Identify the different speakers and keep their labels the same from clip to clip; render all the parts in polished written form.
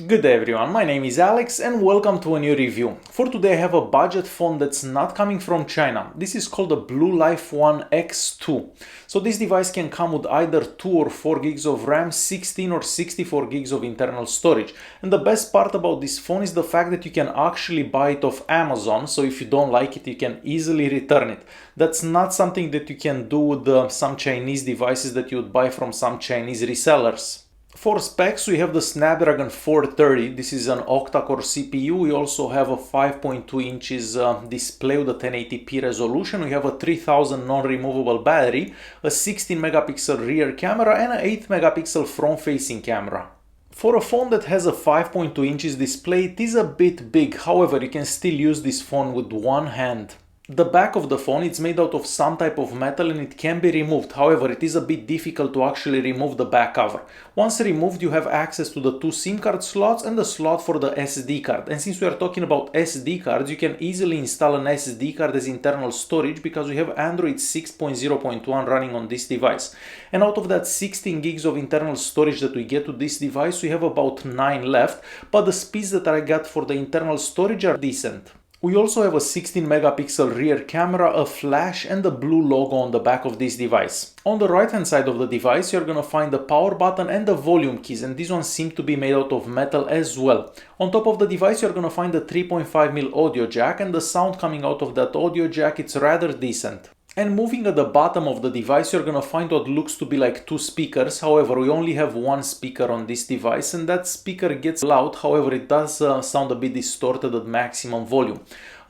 Speaker 1: Good day everyone, my name is Alex and welcome to a new review. For today I have a budget phone that's not coming from China. This is called the Blue Life One X2. So this device can come with either 2 or 4 gigs of RAM, 16 or 64 gigs of internal storage. And the best part about this phone is the fact that you can actually buy it off Amazon, so if you don't like it you can easily return it. That's not something that you can do with some Chinese devices that you would buy from some Chinese resellers. For specs, we have the Snapdragon 430. This is an octa-core CPU. We also have a 5.2 inches display with a 1080p resolution. We have a 3000 non-removable battery, a 16 megapixel rear camera and an 8 megapixel front-facing camera. For a phone that has a 5.2 inches display, it is a bit big. However, you can still use this phone with one hand. The back of the phone is made out of some type of metal and it can be removed. However, it is a bit difficult to actually remove the back cover. Once removed, you have access to the 2 SIM card slots and the slot for the SD card. And since we are talking about SD cards, you can easily install an SD card as internal storage because we have Android 6.0.1 running on this device. And out of that 16 gigs of internal storage that we get to this device, we have about 9 left, but the speeds that I got for the internal storage are decent. We also have a 16 megapixel rear camera, a flash and the blue logo on the back of this device. On the right hand side of the device you're gonna find the power button and the volume keys, and these ones seem to be made out of metal as well. On top of the device you're gonna find the 3.5mm audio jack, and the sound coming out of that audio jack, it's rather decent. And moving at the bottom of the device, you're gonna find what looks to be like 2 speakers. However, we only have 1 speaker on this device and that speaker gets loud. However, it does sound a bit distorted at maximum volume.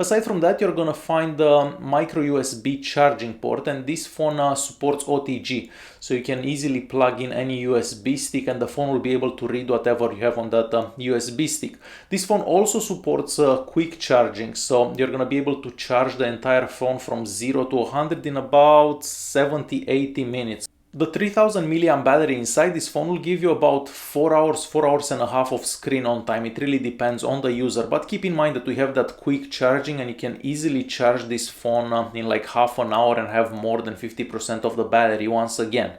Speaker 1: Aside from that, you're gonna find the micro USB charging port, and this phone supports OTG. So you can easily plug in any USB stick and the phone will be able to read whatever you have on that USB stick. This phone also supports quick charging, so you're gonna be able to charge the entire phone from 0 to 100 in about 70-80 minutes. The 3000 mAh battery inside this phone will give you about 4 hours and a half of screen on time. It really depends on the user, but keep in mind that we have that quick charging and you can easily charge this phone in like half an hour and have more than 50% of the battery once again.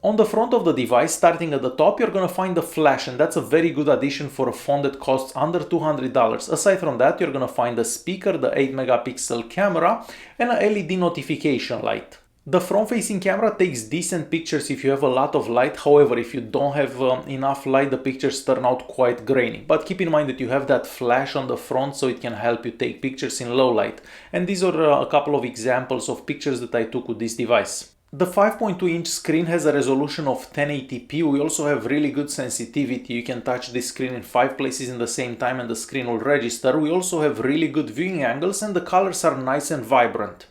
Speaker 1: On the front of the device, starting at the top, you're gonna find the flash, and that's a very good addition for a phone that costs under $200. Aside from that, you're gonna find the speaker, the 8 megapixel camera and a LED notification light. The front-facing camera takes decent pictures if you have a lot of light. However, if you don't have enough light, the pictures turn out quite grainy. But keep in mind that you have that flash on the front, so it can help you take pictures in low light. And these are a couple of examples of pictures that I took with this device. The 5.2-inch screen has a resolution of 1080p. We also have really good sensitivity. You can touch this screen in 5 places in the same time and the screen will register. We also have really good viewing angles and the colors are nice and vibrant.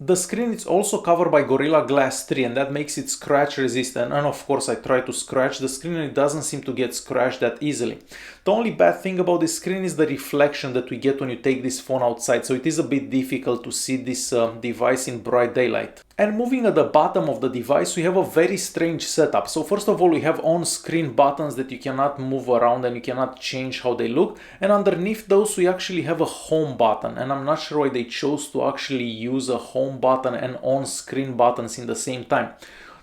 Speaker 1: The screen is also covered by Gorilla Glass 3 and that makes it scratch resistant, and of course I try to scratch the screen and it doesn't seem to get scratched that easily. The only bad thing about this screen is the reflection that we get when you take this phone outside, so it is a bit difficult to see this device in bright daylight. And moving at the bottom of the device, we have a very strange setup. So first of all, we have on-screen buttons that you cannot move around and you cannot change how they look. And underneath those, we actually have a home button. And I'm not sure why they chose to actually use a home button and on-screen buttons in the same time.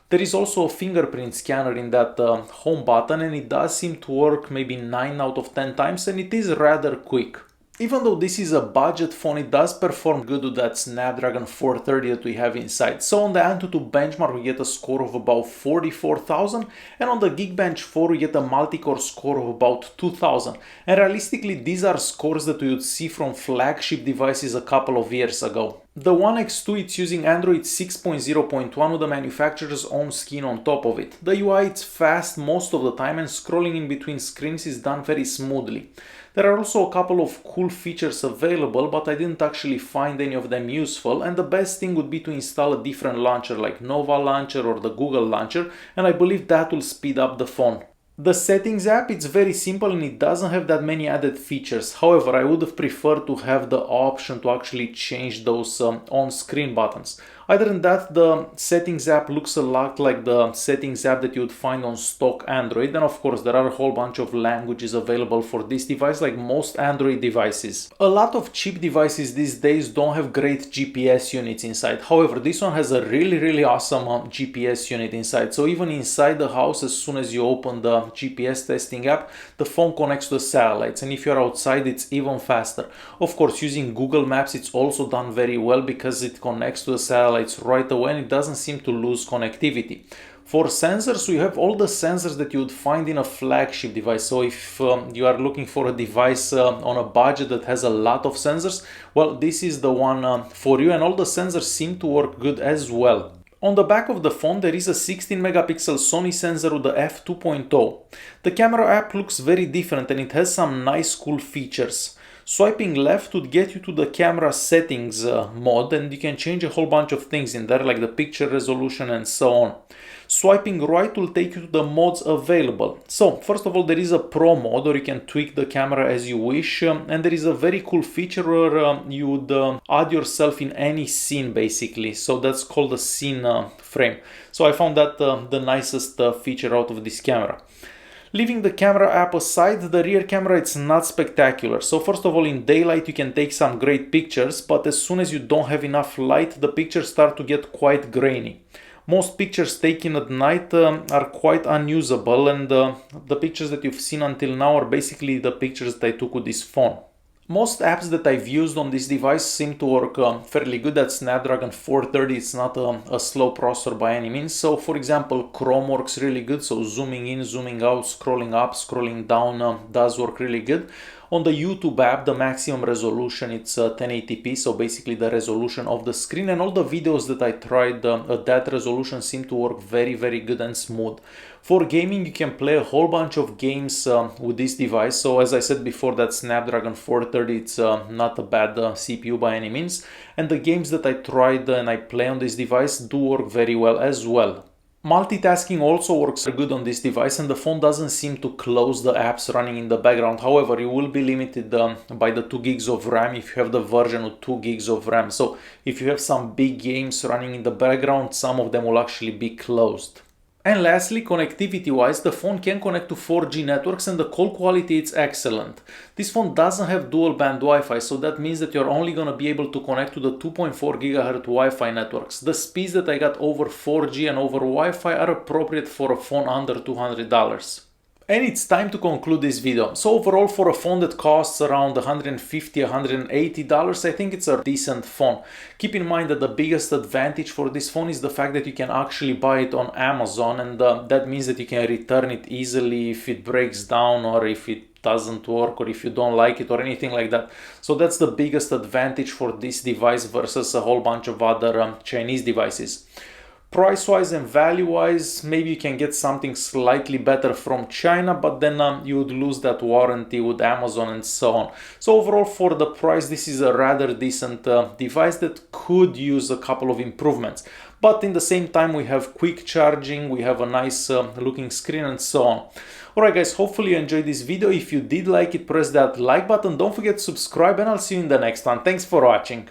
Speaker 1: There is also a fingerprint scanner in that home button, and it does seem to work maybe 9 out of 10 times, and it is rather quick. Even though this is a budget phone, it does perform good with that Snapdragon 430 that we have inside. So on the Antutu benchmark we get a score of about 44,000, and on the Geekbench 4 we get a multi-core score of about 2,000. And realistically, these are scores that we would see from flagship devices a couple of years ago. The One X2, it's using Android 6.0.1 with the manufacturer's own skin on top of it. The UI is fast most of the time and scrolling in between screens is done very smoothly. There are also a couple of cool features available, but I didn't actually find any of them useful, and the best thing would be to install a different launcher like Nova Launcher or the Google Launcher, and I believe that will speed up the phone. The settings app, it's very simple and it doesn't have that many added features. However, I would have preferred to have the option to actually change those on-screen buttons. Other than that, the settings app looks a lot like the settings app that you would find on stock Android. And of course, there are a whole bunch of languages available for this device, like most Android devices. A lot of cheap devices these days don't have great GPS units inside. However, this one has a really awesome GPS unit inside. So even inside the house, as soon as you open the GPS testing app, the phone connects to the satellites. And if you're outside, it's even faster. Of course, using Google Maps, it's also done very well because it connects to the satellites right away and it doesn't seem to lose connectivity. For sensors, we have all the sensors that you would find in a flagship device. So if you are looking for a device on a budget that has a lot of sensors, well, this is the one for you, and all the sensors seem to work good as well. On the back of the phone, there is a 16 megapixel Sony sensor with the f2.0. The camera app looks very different and it has some nice cool features. Swiping left would get you to the camera settings mode, and you can change a whole bunch of things in there, like the picture resolution and so on. Swiping right will take you to the modes available. So first of all, there is a pro mode, or you can tweak the camera as you wish, and there is a very cool feature where you would add yourself in any scene basically. So that's called a scene frame. So I found that the nicest feature out of this camera. Leaving the camera app aside, the rear camera, it's not spectacular. So first of all, in daylight you can take some great pictures, but as soon as you don't have enough light, the pictures start to get quite grainy. Most pictures taken at night are quite unusable, and the pictures that you've seen until now are basically the pictures that I took with this phone. Most apps that I've used on this device seem to work fairly good. That Snapdragon 430, it's not a slow processor by any means. So for example, Chrome works really good, so zooming in, zooming out, scrolling up, scrolling down does work really good. On the YouTube app, the maximum resolution, it's 1080p, so basically the resolution of the screen, and all the videos that I tried at that resolution seem to work very good and smooth. For gaming, you can play a whole bunch of games with this device. So as I said before, that Snapdragon 430, it's not a bad CPU by any means, and the games that I tried and I play on this device do work very well as well. Multitasking also works good on this device, and the phone doesn't seem to close the apps running in the background. However, you will be limited by the 2 gigs of RAM if you have the version with 2 gigs of RAM. So if you have some big games running in the background, some of them will actually be closed. And lastly, connectivity-wise, the phone can connect to 4G networks and the call quality is excellent. This phone doesn't have dual-band Wi-Fi, so that means that you're only going to be able to connect to the 2.4 GHz Wi-Fi networks. The speeds that I got over 4G and over Wi-Fi are appropriate for a phone under $200. And it's time to conclude this video. So overall, for a phone that costs around $150, $180, I think it's a decent phone. Keep in mind that the biggest advantage for this phone is the fact that you can actually buy it on Amazon, and that means that you can return it easily if it breaks down or if it doesn't work or if you don't like it or anything like that. So that's the biggest advantage for this device versus a whole bunch of other Chinese devices. Price-wise and value-wise, maybe you can get something slightly better from China, but then you would lose that warranty with Amazon and so on. So overall, for the price, this is a rather decent device that could use a couple of improvements. But in the same time, we have quick charging, we have a nice looking screen and so on. Alright guys, hopefully you enjoyed this video. If you did like it, press that like button. Don't forget to subscribe, and I'll see you in the next one. Thanks for watching.